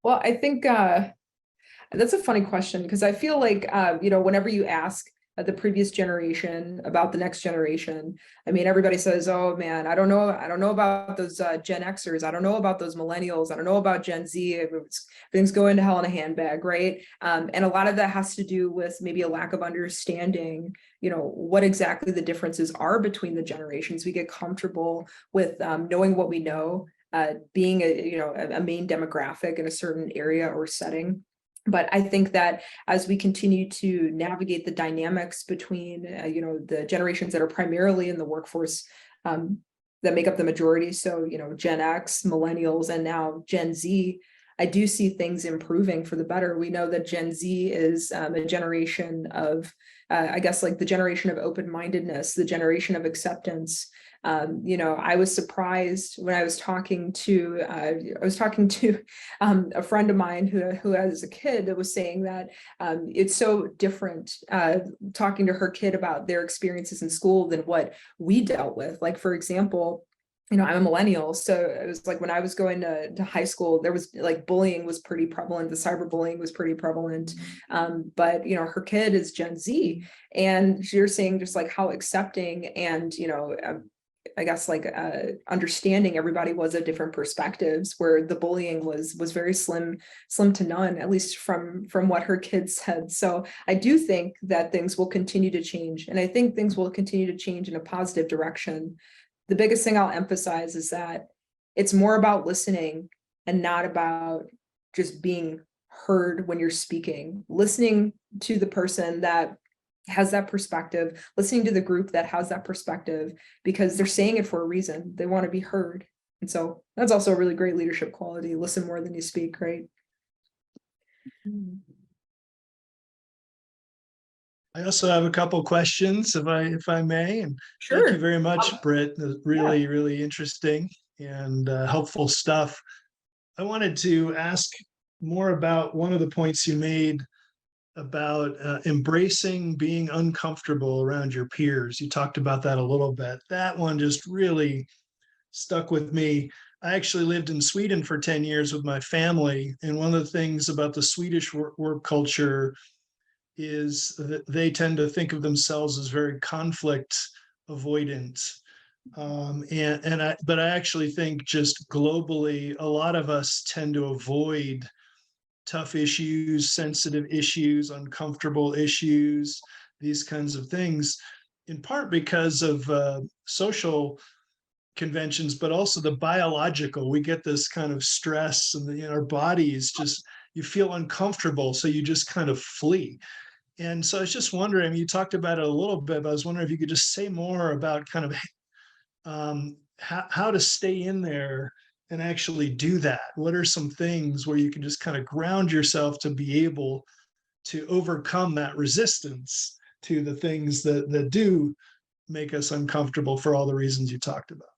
Speaker 2: Well, I think that's a funny question, because I feel like whenever you ask the previous generation about the next generation, I mean, everybody says, "Oh man, I don't know about those Gen Xers. I don't know about those millennials. I don't know about Gen Z. Everything's going to hell in a handbag," right? And a lot of that has to do with maybe a lack of understanding, what exactly the differences are between the generations. We get comfortable with knowing what we know, being a main demographic in a certain area or setting. But I think that as we continue to navigate the dynamics between, the generations that are primarily in the workforce, that make up the majority, so, Gen X, millennials, and now Gen Z, I do see things improving for the better. We know that Gen Z is a generation of, I guess, like the generation of open-mindedness, the generation of acceptance. I was surprised when I was talking to a friend of mine who has a kid that was saying that it's so different talking to her kid about their experiences in school than what we dealt with. Like, for example, I'm a millennial, so it was like when I was going to high school, there was like bullying was pretty prevalent, the cyberbullying was pretty prevalent. But her kid is Gen Z, and you're saying just like how accepting and I guess like understanding everybody was of different perspectives, where the bullying was very slim to none, at least from what her kids said. So I do think that things will continue to change, and I think things will continue to change in a positive direction. The biggest thing I'll emphasize is that it's more about listening and not about just being heard when you're speaking. Listening to the person that has that perspective, listening to the group that has that perspective, because they're saying it for a reason. They want to be heard. And so that's also a really great leadership quality. Listen more than you speak, right?
Speaker 4: I also have a couple questions, if I may. And
Speaker 2: Sure.
Speaker 4: Thank you very much, Britt. Really, really interesting and helpful stuff. I wanted to ask more about one of the points you made about embracing being uncomfortable around your peers. You talked about that a little bit. That one just really stuck with me. I actually lived in Sweden for 10 years with my family. And one of the things about the Swedish work culture is that they tend to think of themselves as very conflict avoidant. But I actually think just globally, a lot of us tend to avoid tough issues, sensitive issues, uncomfortable issues, these kinds of things, in part because of social conventions, but also the biological. We get this kind of stress, and our bodies just, you feel uncomfortable, so you just kind of flee. And so I was just wondering, you talked about it a little bit, but I was wondering if you could just say more about kind of how to stay in there and actually do that. What are some things where you can just kind of ground yourself to be able to overcome that resistance to the things that do make us uncomfortable for all the reasons you talked about?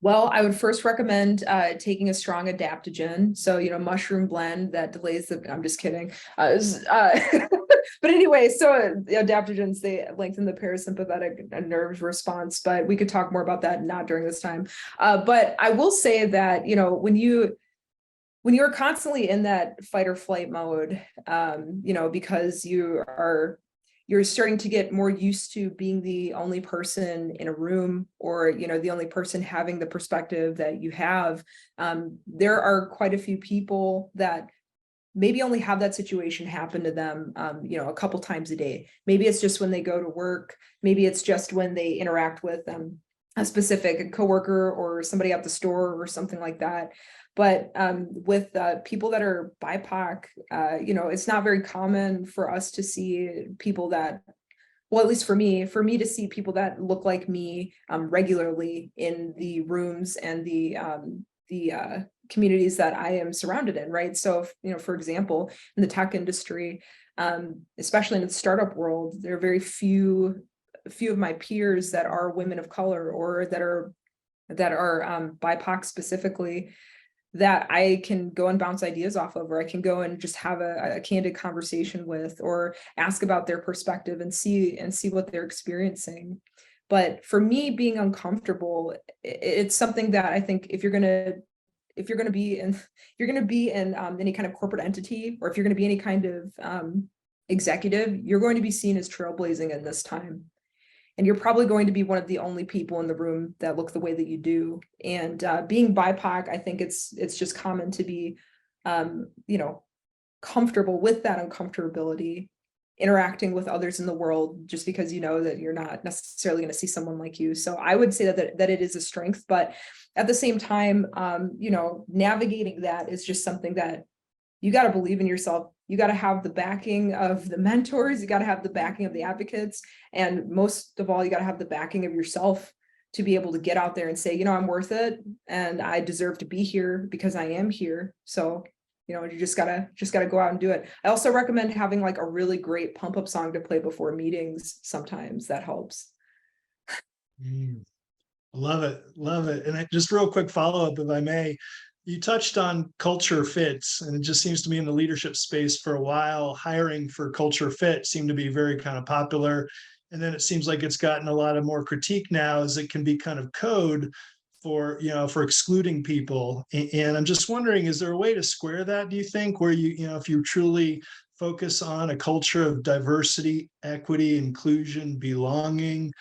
Speaker 2: Well, I would first recommend taking a strong adaptogen. So, mushroom blend that delays the, I'm just kidding. But anyway, so adaptogens, they lengthen the parasympathetic nerve response, but we could talk more about that not during this time. But I will say that, when you're constantly in that fight or flight mode, because you're starting to get more used to being the only person in a room, or the only person having the perspective that you have. There are quite a few people that maybe only have that situation happen to them a couple times a day. Maybe it's just when they go to work, maybe it's just when they interact with a specific coworker or somebody at the store or something like that. But with people that are BIPOC, it's not very common for us to see people that, well, at least for me to see people that look like me regularly in the rooms and the communities that I am surrounded in, right? So, for example, in the tech industry, especially in the startup world, there are very few of my peers that are women of color or that are that are BIPOC specifically, that I can go and bounce ideas off of, or I can go and just have a candid conversation with, or ask about their perspective and see what they're experiencing. But for me, being uncomfortable, it's something that I think if you're gonna be in any kind of corporate entity, or if you're going to be any kind of executive, you're going to be seen as trailblazing in this time. And you're probably going to be one of the only people in the room that look the way that you do. And being BIPOC, I think it's just common to be, comfortable with that uncomfortability, interacting with others in the world, just because you know that you're not necessarily going to see someone like you. So I would say that it is a strength, but at the same time, navigating that is just something that you got to believe in yourself. You got to have the backing of the mentors. You got to have the backing of the advocates. And most of all, you got to have the backing of yourself to be able to get out there and say, I'm worth it and I deserve to be here because I am here. So, you just gotta go out and do it. I also recommend having like a really great pump up song to play before meetings. Sometimes that helps.
Speaker 4: Love it. Love it. And just real quick follow-up, if I may. You touched on culture fits, and it just seems to me in the leadership space for a while, hiring for culture fit seemed to be very kind of popular. And then it seems like it's gotten a lot of more critique now, as it can be kind of code for, for excluding people. And I'm just wondering, is there a way to square that, do you think, where if you truly focus on a culture of diversity, equity, inclusion, belonging,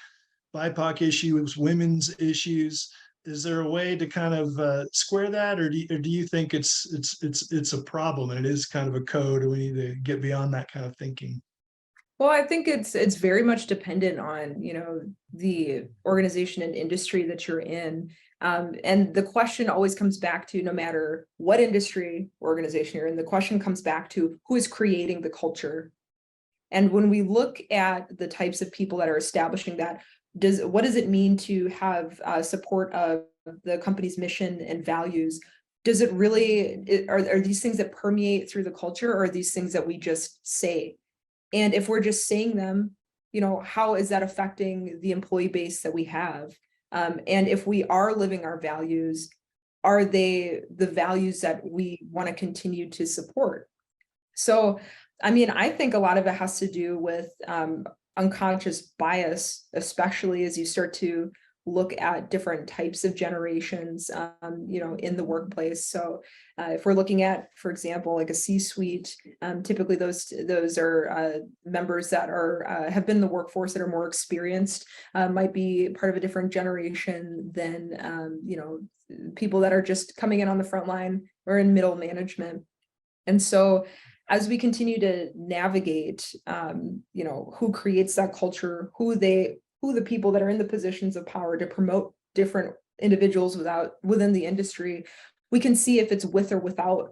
Speaker 4: BIPOC issues, women's issues, is there a way to kind of square that, or do you think it's a problem and it is kind of a code, and we need to get beyond that kind of thinking?
Speaker 2: Well, I think it's very much dependent on, the organization and industry that you're in. And the question always comes back to, no matter what industry organization you're in, the question comes back to who is creating the culture. And when we look at the types of people that are establishing that, what does it mean to have support of the company's mission and values? Does it really, are these things that permeate through the culture, or are these things that we just say? And if we're just saying them, how is that affecting the employee base that we have? And if we are living our values, are they the values that we want to continue to support? So, I think a lot of it has to do with unconscious bias, especially as you start to look at different types of generations, in the workplace. So if we're looking at, for example, like a C-suite, typically those are members that are have been in the workforce, that are more experienced, might be part of a different generation than, people that are just coming in on the front line or in middle management. And so as we continue to navigate, who creates that culture, who the people that are in the positions of power to promote different individuals within the industry, we can see if it's with or without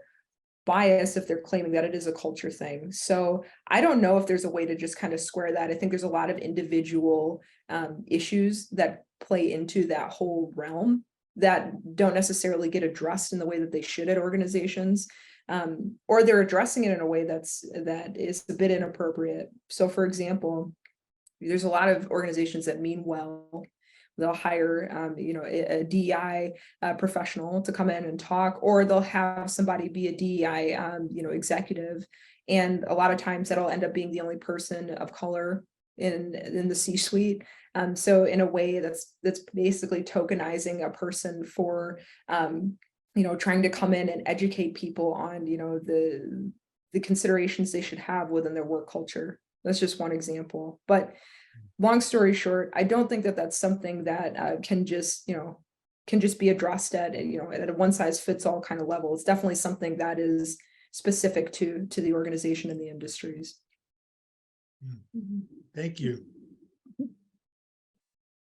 Speaker 2: bias, if they're claiming that it is a culture thing. So I don't know if there's a way to just kind of square that. I think there's a lot of individual issues that play into that whole realm that don't necessarily get addressed in the way that they should at organizations. Or they're addressing it in a way that is a bit inappropriate. So for example, there's a lot of organizations that mean well. They'll hire, a DEI professional to come in and talk, or they'll have somebody be a DEI, executive. And a lot of times that'll end up being the only person of color in the C-suite. So in a way that's basically tokenizing a person for, trying to come in and educate people on, the considerations they should have within their work culture. That's just one example. But long story short, I don't think that that's something that can just be addressed at a one size fits all kind of level. It's definitely something that is specific to the organization and the industries.
Speaker 4: Thank you.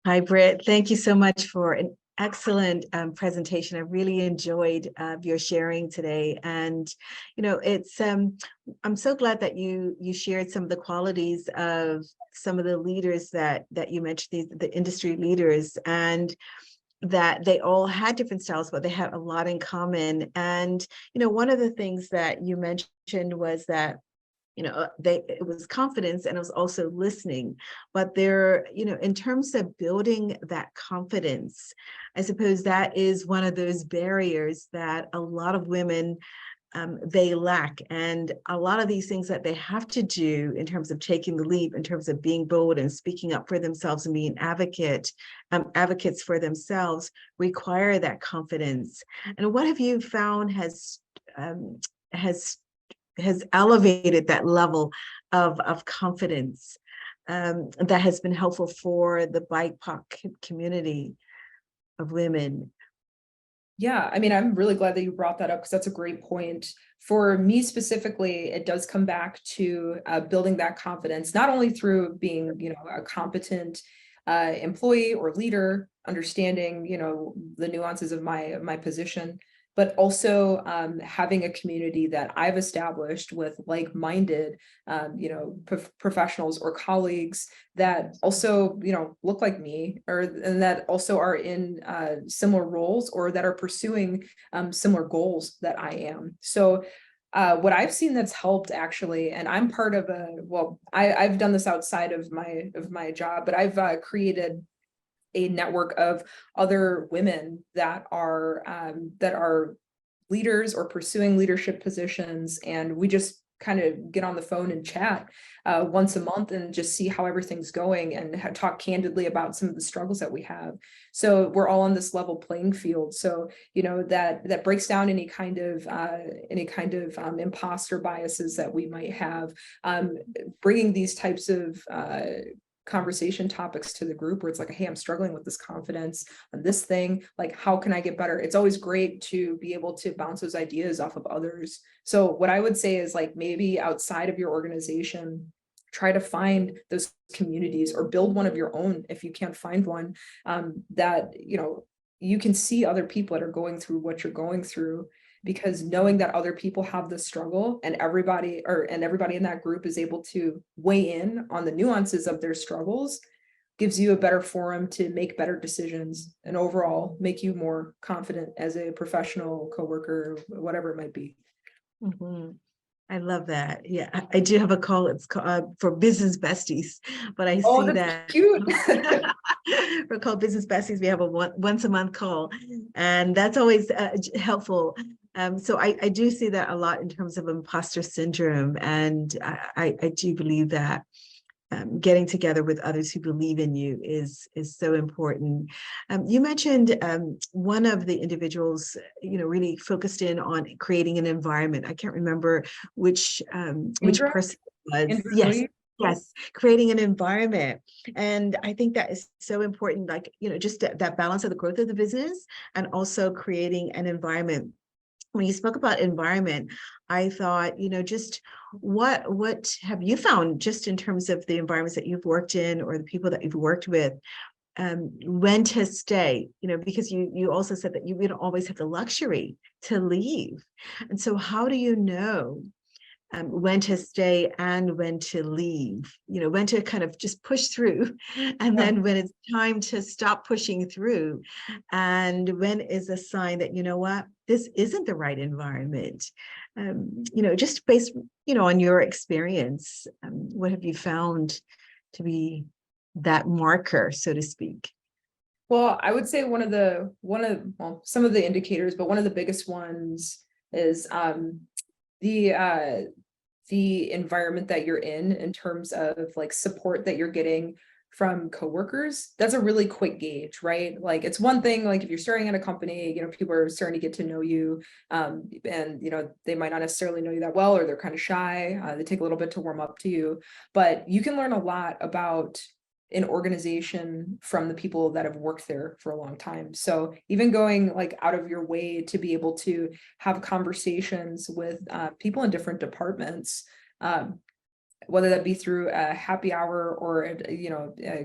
Speaker 5: Hi, Britt. Thank you so much for an excellent presentation. I really enjoyed your sharing today. And, I'm so glad that you shared some of the qualities of some of the leaders that you mentioned, the industry leaders, and that they all had different styles, but they had a lot in common. And, one of the things that you mentioned was that it was confidence, and it was also listening. But there, in terms of building that confidence, I suppose that is one of those barriers that a lot of women they lack. And a lot of these things that they have to do in terms of taking the leap, in terms of being bold and speaking up for themselves and being advocates for themselves, require that confidence. And what have you found has elevated that level of confidence that has been helpful for the BIPOC community of women?
Speaker 2: Yeah, I mean, I'm really glad that you brought that up, because that's a great point. For me specifically, it does come back to building that confidence, not only through being, a competent employee or leader, understanding, the nuances of my position, but also having a community that I've established with like-minded, professionals or colleagues that also, look like me, and that also are in similar roles, or that are pursuing similar goals that I am. So what I've seen that's helped, actually, and I'm part of I've done this outside of my job, but I've created a network of other women that are leaders or pursuing leadership positions, and we just kind of get on the phone and chat once a month and just see how everything's going, and talk candidly about some of the struggles that we have. So we're all on this level playing field. So that breaks down any kind of imposter biases that we might have, bringing these types of conversation topics to the group, where it's like, hey, I'm struggling with this confidence on this thing, like, how can I get better? It's always great to be able to bounce those ideas off of others. So what I would say is, like, maybe outside of your organization, try to find those communities, or build one of your own if you can't find one, that you can see other people that are going through what you're going through, because knowing that other people have the struggle, and everybody in that group is able to weigh in on the nuances of their struggles, gives you a better forum to make better decisions, and overall make you more confident as a professional, coworker, whatever it might be.
Speaker 5: Mm-hmm. I love that. Yeah, I do have a call. It's for business besties, but I see that
Speaker 2: cute.
Speaker 5: we're called business besties. We have a once a month call, and that's always helpful. So I do see that a lot in terms of imposter syndrome, and I do believe that getting together with others who believe in you is so important. You mentioned one of the individuals, really focused in on creating an environment. I can't remember which person it was. Yes. Yes, creating an environment. And I think that is so important, like, just that balance of the growth of the business, and also creating an environment. When you spoke about environment, I thought, just what have you found, just in terms of the environments that you've worked in, or the people that you've worked with, when to stay, because you also said that you don't always have the luxury to leave. And so how do you know when to stay and when to leave, when to kind of just push through, and then when it's time to stop pushing through, and when is a sign that, what, this isn't the right environment? Just based, on your experience, what have you found to be that marker, so to speak?
Speaker 2: Well, I would say some of the indicators, but one of the biggest ones is the environment that you're in terms of like support that you're getting from coworkers. That's a really quick gauge, right? Like, it's one thing, like, if you're starting at a company, people are starting to get to know you, and they might not necessarily know you that well, or they're kind of shy, they take a little bit to warm up to you, but you can learn a lot about an organization from the people that have worked there for a long time. So even going like out of your way to be able to have conversations with people in different departments, whether that be through a happy hour, or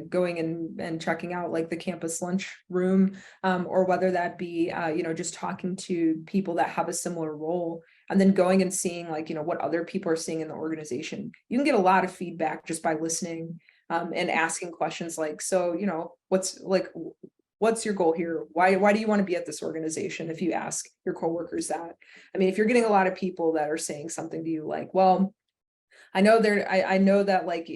Speaker 2: going and checking out like the campus lunch room, or whether that be just talking to people that have a similar role, and then going and seeing like what other people are seeing in the organization. You can get a lot of feedback just by listening, and asking questions like, so what's your goal here? Why do you want to be at this organization? If you ask your coworkers that, I mean, if you're getting a lot of people that are saying something to you like, well, I know I know that like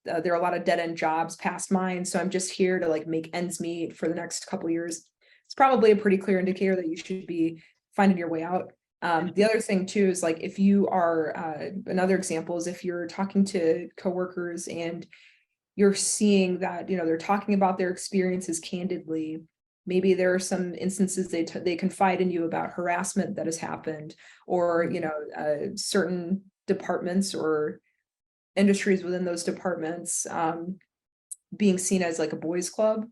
Speaker 2: there are a lot of dead end jobs past mine, so I'm just here to like make ends meet for the next couple years. It's probably a pretty clear indicator that you should be finding your way out. The other thing too is like if you are another example is if you're talking to coworkers and you're seeing that, you know, they're talking about their experiences candidly. Maybe there are some instances they confide in you about harassment that has happened, or, you know, certain departments or industries within those departments being seen as like a boys club.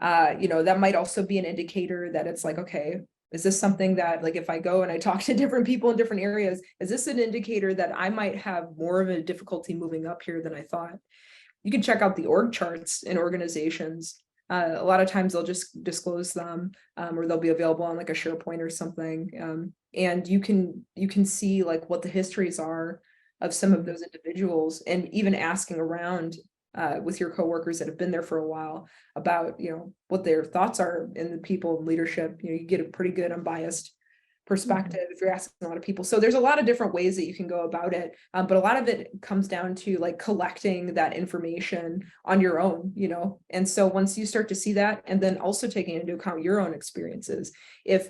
Speaker 2: You know, that might also be an indicator that it's like, okay, is this something that like if I go and I talk to different people in different areas, is this an indicator that I might have more of a difficulty moving up here than I thought? You can check out the org charts in organizations. A lot of times they'll just disclose them, or they'll be available on like a SharePoint or something. And you can see like what the histories are of some of those individuals, and even asking around with your coworkers that have been there for a while about, you know, what their thoughts are in the people in leadership. You know, you get a pretty good unbiased perspective if you're asking a lot of people. So there's a lot of different ways that you can go about it. But a lot of it comes down to like collecting that information on your own, you know? And so once you start to see that, and then also taking into account your own experiences, if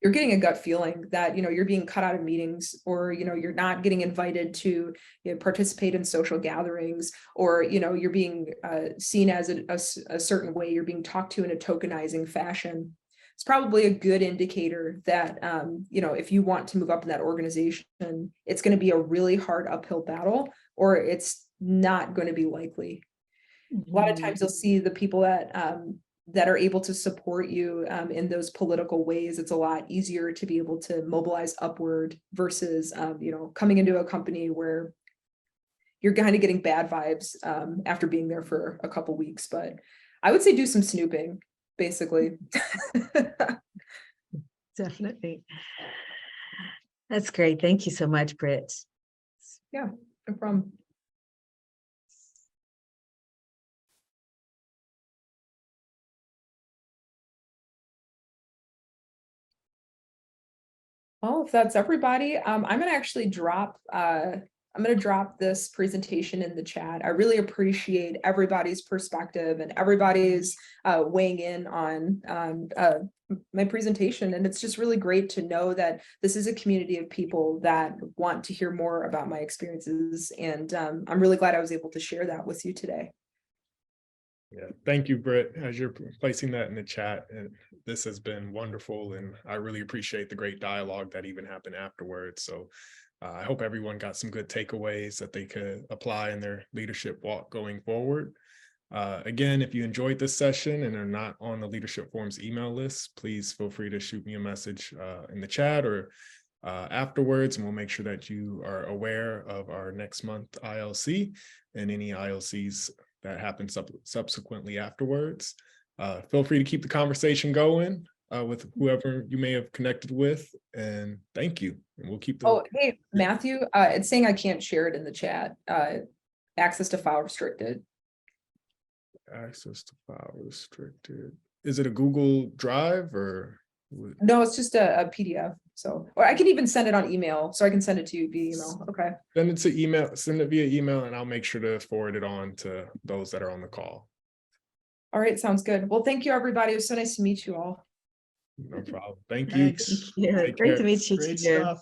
Speaker 2: you're getting a gut feeling that, you know, you're being cut out of meetings, or, you know, you're not getting invited to, you know, participate in social gatherings, or, you know, you're being seen as a certain way, you're being talked to in a tokenizing fashion, it's probably a good indicator that, you know, if you want to move up in that organization, it's going to be a really hard uphill battle, or it's not going to be likely. A lot of times you'll see the people that are able to support you in those political ways. It's a lot easier to be able to mobilize upward versus, you know, coming into a company where you're kind of getting bad vibes after being there for a couple weeks. But I would say do some snooping, basically.
Speaker 5: Definitely. That's great. Thank you so much, Britt.
Speaker 2: Yeah, no problem. Well, if that's everybody, I'm gonna actually drop this presentation in the chat. I really appreciate everybody's perspective and everybody's weighing in on my presentation. And it's just really great to know that this is a community of people that want to hear more about my experiences. And I'm really glad I was able to share that with you today.
Speaker 1: Yeah, thank you, Britt, as you're placing that in the chat. And this has been wonderful, and I really appreciate the great dialogue that even happened afterwards. So I hope everyone got some good takeaways that they could apply in their leadership walk going forward. Again, if you enjoyed this session and are not on the Leadership Forum's email list, please feel free to shoot me a message in the chat or afterwards, and we'll make sure that you are aware of our next month ILC and any ILCs that happen subsequently afterwards. Feel free to keep the conversation going with whoever you may have connected with, and thank you. And we'll keep the—
Speaker 2: Oh, hey, Matthew, it's saying I can't share it in the chat. Access to file restricted.
Speaker 1: Access to file restricted. Is it a Google Drive or?
Speaker 2: No, it's just a PDF. So, or I can even send it on email, so I can send it to you via email. Okay.
Speaker 1: Send it to email, send it via email, and I'll make sure to forward it on to those that are on the call.
Speaker 2: All right, sounds good. Well, thank you, everybody. It was so nice to meet you all.
Speaker 1: No problem. Thank you.
Speaker 5: Yeah,
Speaker 1: Take
Speaker 5: great
Speaker 1: care.
Speaker 5: to meet you
Speaker 4: Great
Speaker 5: too.
Speaker 4: stuff.